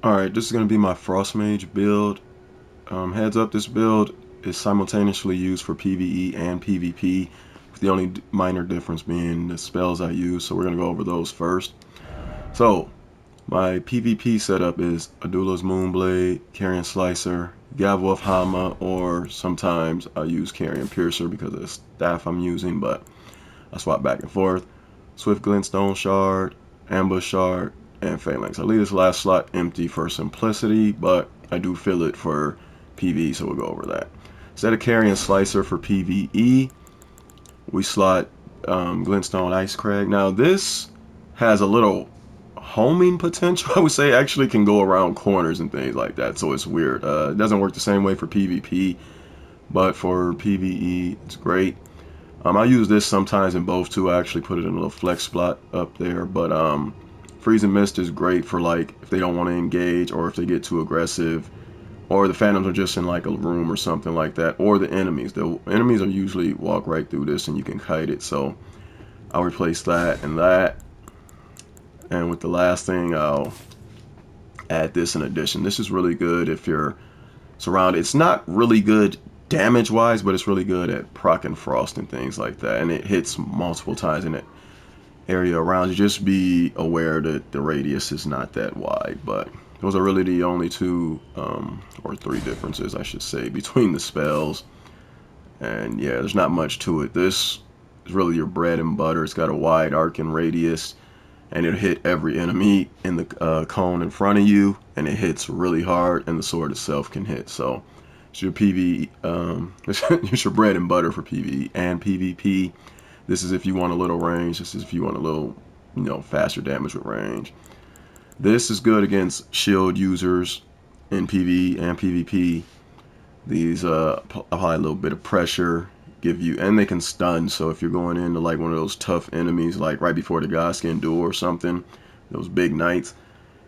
Alright, this is going to be my Frost Mage build. Heads up, this build is simultaneously used for PvE and PvP, with the only minor difference being the spells I use, so we're going to go over those first. So, my PvP setup is Adula's Moonblade, Carrion Slicer, Gavwolf Hama, or sometimes I use Carrion Piercer because of the staff I'm using, but I swap back and forth. Swift Glintstone Shard, Ambush Shard, and Phalanx. I leave this last slot empty for simplicity, but I do fill it for PvE, so we'll go over that. Instead of Carrion Slicer for PvE, we slot Glintstone Ice Crag. Now this has a little homing potential, I would say. Actually can go around corners and things like that, so it's weird. It doesn't work the same way for PvP, but for PvE it's great. I use this sometimes in both too. I actually put it in a little flex spot up there, but Freezing Mist is great for like if they don't want to engage or if they get too aggressive, or the phantoms are just in like a room or something like that, or the enemies. The enemies are usually walk right through this and you can kite it, so I'll replace that and that. And with the last thing, I'll add this in addition. This is really good if you're surrounded. It's not really good damage wise, but it's really good at proc and frost and things like that, and it hits multiple times in it area around you. Just be aware that the radius is not that wide, but those are really the only two or three differences I should say between the spells. And yeah, there's not much to it. This is really your bread and butter. It's got a wide arc and radius, and it'll hit every enemy in the cone in front of you, and it hits really hard, and the sword itself can hit. So it's your PvE, it's your bread and butter for PvE and PvP. This is if you want a little range. This is if you want a little, faster damage with range. This is good against shield users in PvE and PvP. These apply a little bit of pressure, give you, and they can stun. So if you're going into like one of those tough enemies, like right before the Godskin duel or something, those big knights,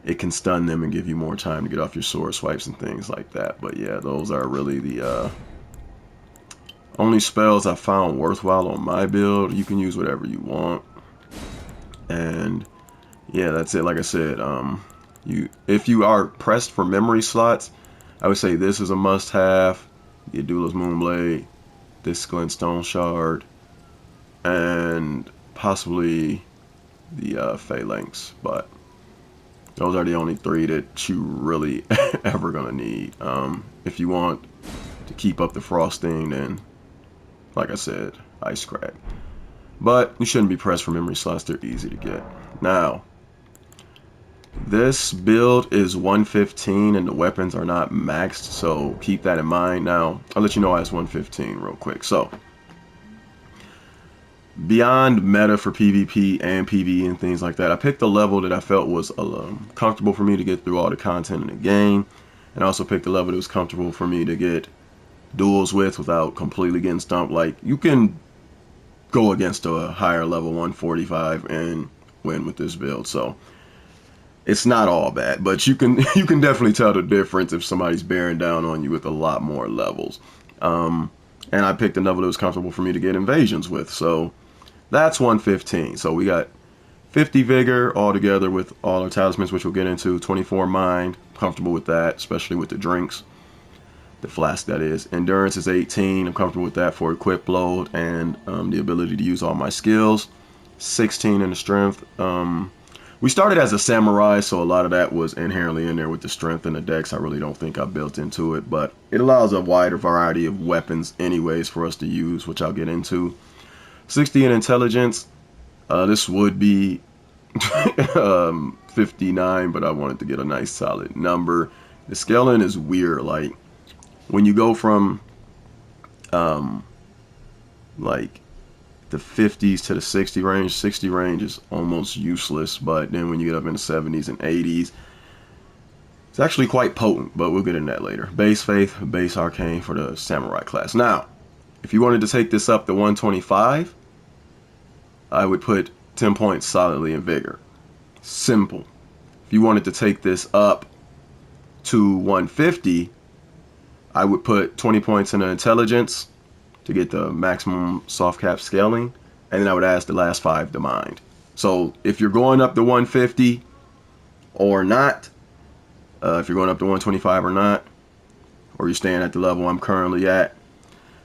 it can stun them and give you more time to get off your sword swipes and things like that. But yeah, those are really the only spells I found worthwhile on my build. You can use whatever you want, and yeah, that's it. Like I said, if you are pressed for memory slots, I would say this is a must-have. The Adula's Moonblade, this Glintstone Shard, and possibly the Phalanx. But those are the only three that you really ever gonna need. If you want to keep up the frosting, then like I said, Ice Crack. But you shouldn't be pressed for memory slots. They're easy to get. Now, this build is 115 and the weapons are not maxed, so keep that in mind. Now, I'll let you know why it's 115 real quick. So, beyond meta for PvP and PvE and things like that, I picked a level that I felt was comfortable for me to get through all the content in the game, and I also picked a level that was comfortable for me to get duels with without completely getting stumped. Like, you can go against a higher level 145 and win with this build, so it's not all bad, but you can you can definitely tell the difference if somebody's bearing down on you with a lot more levels. And I picked a level that was comfortable for me to get invasions with, so that's 115. So we got 50 vigor all together with all our talismans, which we'll get into. 24 mind, comfortable with that, especially with the drinks, the flask that is. Endurance is 18. I'm comfortable with that for equip load and the ability to use all my skills. 16 in the strength. We started as a samurai, so a lot of that was inherently in there with the strength and the dex. I really don't think I built into it, but it allows a wider variety of weapons anyways for us to use, which I'll get into. 60 in intelligence. This would be 59, but I wanted to get a nice solid number. The scaling is weird. Like, when you go from like the 50s to the 60 range is almost useless, but then when you get up in the 70s and 80s, it's actually quite potent, but we'll get into that later. Base faith, base arcane for the samurai class. Now, if you wanted to take this up to 125, I would put 10 points solidly in vigor. Simple. If you wanted to take this up to 150, I would put 20 points in the intelligence to get the maximum soft cap scaling, and then I would add the last 5 to mind. So if you're going up to 150 or not, if you're going up to 125 or not, or you're staying at the level I'm currently at,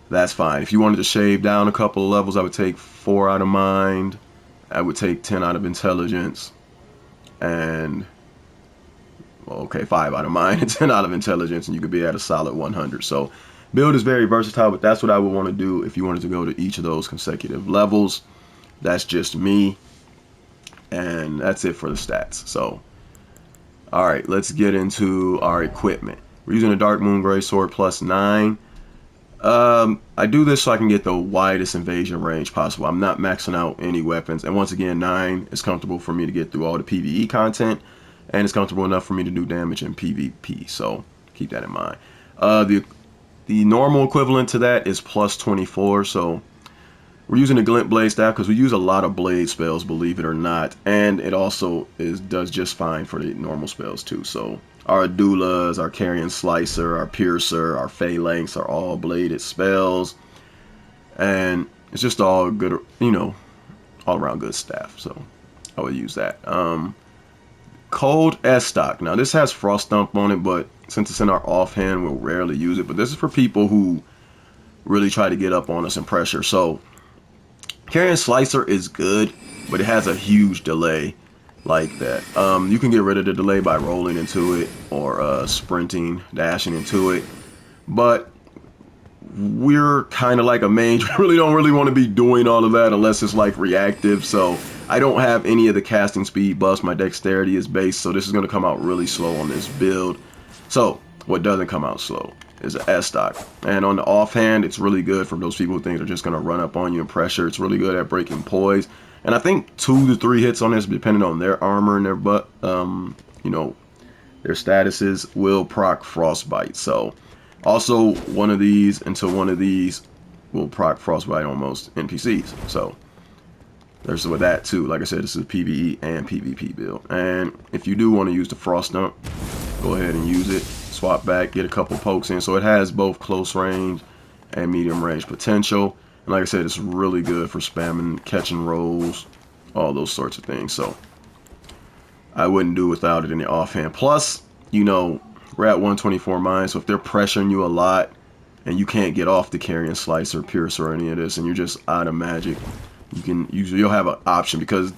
that's fine. If you wanted to shave down a couple of levels, I would take 4 out of mind, I would take 10 out of intelligence, and well, okay, 5 out of mind and 10 out of intelligence, and you could be at a solid 100. So build is very versatile, but that's what I would want to do if you wanted to go to each of those consecutive levels. That's just me, and that's it for the stats. So all right, let's get into our equipment. We're using a Dark Moon Greatsword plus 9. I do this so I can get the widest invasion range possible. I'm not maxing out any weapons, and once again, 9 is comfortable for me to get through all the PvE content, and it's comfortable enough for me to do damage in PvP, so keep that in mind. The normal equivalent to that is plus 24, so we're using the Glint Blade Staff because we use a lot of blade spells, believe it or not, and it also does just fine for the normal spells too. So our Doulas, our Carrion Slicer, our Piercer, our Phalanx are all bladed spells, and it's just all good, you know, all around good staff. So I would use that. Cold S stock. Now this has Frost Dump on it, but since it's in our offhand, we'll rarely use it. But this is for people who really try to get up on us in pressure. So Carrion Slicer is good, but it has a huge delay like that. You can get rid of the delay by rolling into it or sprinting, dashing into it. But we're kind of like a mage. We really don't want to be doing all of that unless it's like reactive. So I don't have any of the casting speed buffs. My dexterity is base, so this is going to come out really slow on this build. So what doesn't come out slow is an S stock. And on the offhand, it's really good for those people who think they're just going to run up on you in pressure. It's really good at breaking poise. And I think 2 to 3 hits on this, depending on their armor and their you know, their statuses, will proc Frostbite. So also one of these until one of these will proc Frostbite on most NPCs. So there's with that too. Like I said, this is a PvE and PvP build. And if you do want to use the Frost Dump, go ahead and use it. Swap back, get a couple pokes in. So it has both close range and medium range potential. And like I said, it's really good for spamming, catching rolls, all those sorts of things. So I wouldn't do without it in the offhand. Plus, you know, we're at 124 mines, so if they're pressuring you a lot and you can't get off the Carrion Slicer, Piercer, or any of this, and you're just out of magic, you'll have an option. Because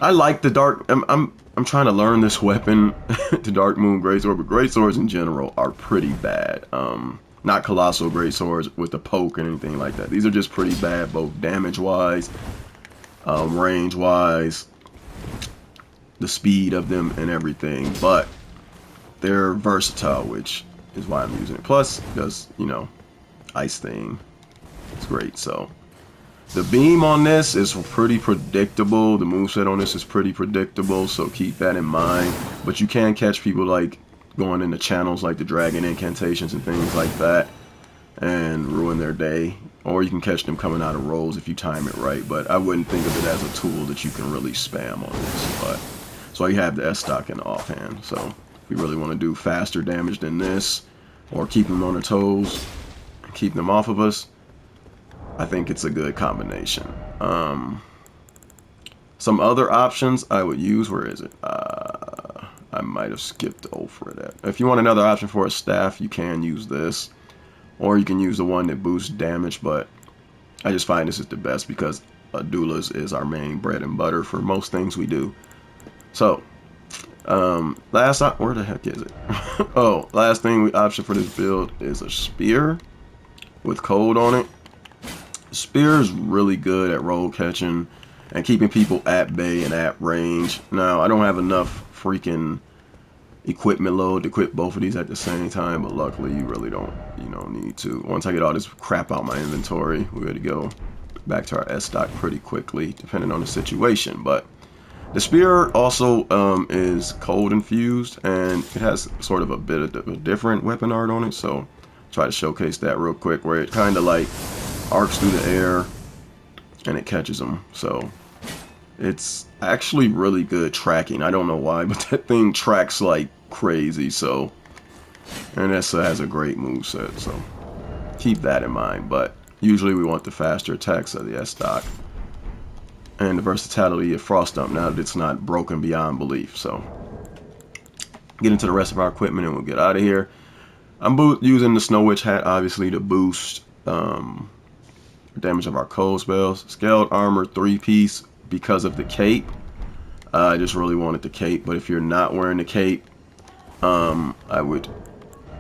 I like the dark. I'm trying to learn this weapon, the Dark Moon Greatsword, but Greatswords in general are pretty bad. Not colossal Greatswords with the poke and anything like that. These are just pretty bad, both damage-wise, range-wise, the speed of them and everything. But they're versatile, which is why I'm using it. Plus, because, you know, ice thing, it's great. So the beam on this is pretty predictable. The moveset on this is pretty predictable, so keep that in mind. But you can catch people like going into channels like the dragon incantations and things like that and ruin their day. Or you can catch them coming out of rolls if you time it right. But I wouldn't think of it as a tool that you can really spam on this. But so you have the S stock in the offhand. So if we really want to do faster damage than this, or keep them on their toes, keep them off of us, I think it's a good combination. Some other options I would use, where is it? I might have skipped over that. If you want another option for a staff, you can use this. Or you can use the one that boosts damage, but I just find this is the best because doulas is our main bread and butter for most things we do. So, where the heck is it? Oh, last thing option for this build is a spear with cold on it. Spear is really good at roll catching and keeping people at bay and at range. Now, I don't have enough freaking equipment load to equip both of these at the same time, but luckily you really don't, need to. Once I get all this crap out my inventory, we're ready to go back to our S stock pretty quickly, depending on the situation. But the spear also is cold infused, and it has sort of a bit of a different weapon art on it, so try to showcase that real quick, where it kind of like arcs through the air and it catches them. So it's actually really good tracking. I don't know why, but that thing tracks like crazy. So, and it has a great moveset, so keep that in mind. But usually we want the faster attacks of the S stock and the versatility of Frost Dump now that it's not broken beyond belief. So get into the rest of our equipment, and we'll get out of here. I'm using the Snow Witch hat, obviously, to boost damage of our cold spells. Scaled armor 3-piece because of the cape. I just really wanted the cape, but if you're not wearing the cape, I would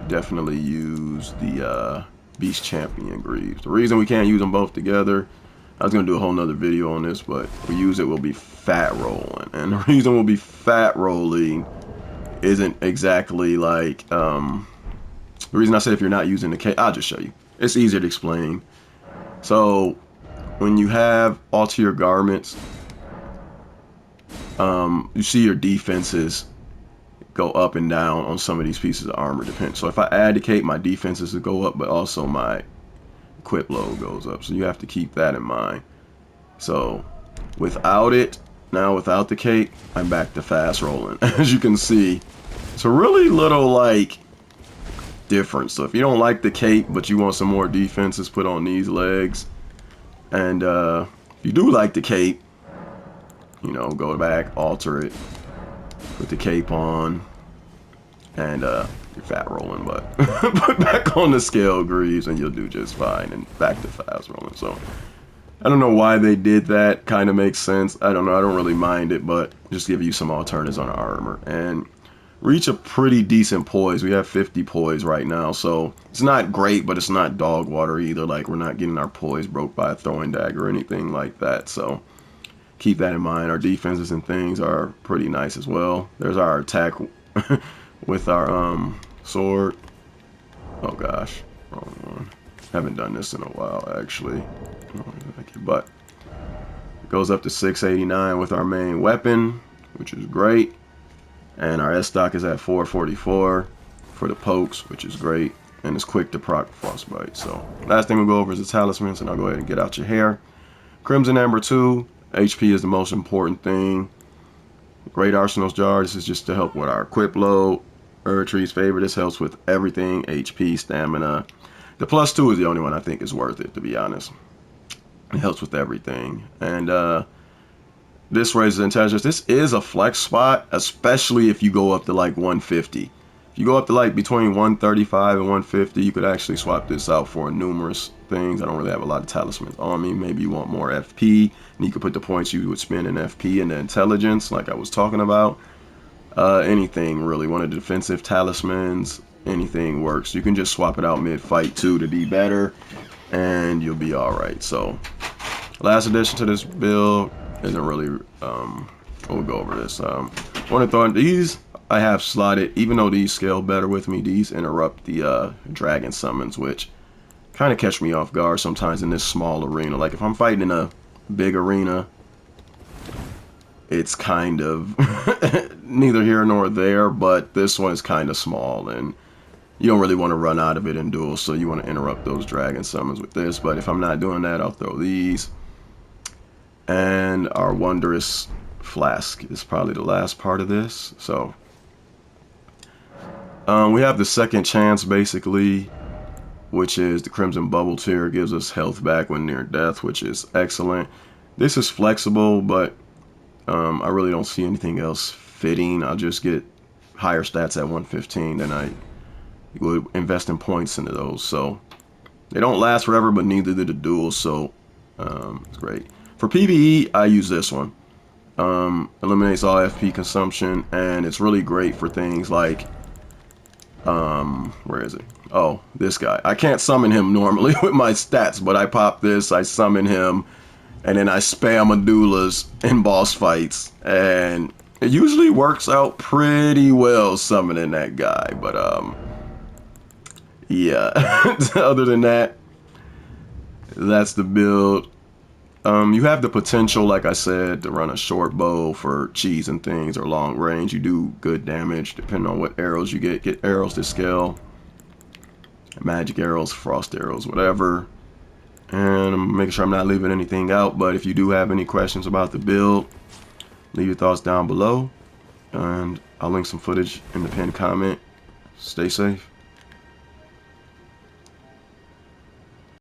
definitely use the Beast Champion Greaves. The reason we can't use them both together, I was going to do a whole nother video on this, but if we use it, we'll be fat rolling. And the reason we'll be fat rolling isn't exactly like, the reason I said if you're not using the cape, I'll just show you. It's easier to explain. So, when you have alter your garments, you see your defenses go up and down on some of these pieces of armor, depends. So if I add the cape, my defenses will go up, but also my equip load goes up. So you have to keep that in mind. So without it, now without the cape, I'm back to fast rolling. As you can see, it's a really little like difference. So if you don't like the cape, but you want some more defenses, put on these legs. And if you do like the cape, you know, go back, alter it, put the cape on, and you're fat rolling, but put back on the scale greaves and you'll do just fine, and back to fast rolling. So I don't know why they did that. Kind of makes sense. I don't know. I don't really mind it, but just give you some alternatives on our armor. And reach a pretty decent poise. We have 50 poise right now, so it's not great, but it's not dog water either. Like, we're not getting our poise broke by a throwing dagger or anything like that. So keep that in mind. Our defenses and things are pretty nice as well. There's our attack with our sword. Oh gosh, wrong one. Haven't done this in a while actually. But it goes up to 689 with our main weapon, which is great. And our S stock is at 444 for the pokes, which is great. And it's quick to proc frostbite. So last thing we'll go over is the talismans, and I'll go ahead and get out your hair. Crimson Amber 2. HP is the most important thing. Great Arsenal's Jar, this is just to help with our equip load. Erdtree's Favor, this helps with everything. HP, stamina. The +2 is the only one I think is worth it, to be honest. It helps with everything. And this raises intelligence. This is a flex spot, especially if you go up to like 150. If you go up to like between 135 and 150, you could actually swap this out for numerous things. I don't really have a lot of talismans on me. Maybe you want more FP, and you could put the points you would spend in FP into intelligence, like I was talking about. Anything really. One of the defensive talismans, anything works. You can just swap it out mid-fight too to be better, and you'll be alright. So, last addition to this build isn't really, we'll go over this. I want to throw in these. I have slotted, even though these scale better with me, these interrupt the dragon summons, which kind of catch me off guard sometimes in this small arena. Like if I'm fighting in a big arena, it's kind of neither here nor there, but this one is kind of small and you don't really want to run out of it in duels, so you want to interrupt those dragon summons with this. But if I'm not doing that, I'll throw these. And our wondrous flask is probably the last part of this. So we have the second chance basically, which is the Crimson Bubble tier. Gives us health back when near death, which is excellent. This is flexible, but I really don't see anything else fitting. I'll just get higher stats at 115 than I would invest in points into those. So they don't last forever, but neither do the duels, so it's great. For PvE, I use this one. Eliminates all FP consumption, and it's really great for things like where is it? Oh, this guy. I can't summon him normally with my stats, but I pop this, I summon him, and then I spam Medulas in boss fights, and it usually works out pretty well summoning that guy. But yeah. Other than that, that's the build. You have the potential, like I said, to run a short bow for cheese and things, or long range. You do good damage depending on what arrows you get. Get arrows to scale, magic arrows, frost arrows, whatever. And I'm making sure I'm not leaving anything out. But if you do have any questions about the build, leave your thoughts down below, and I'll link some footage in the pinned comment. Stay safe.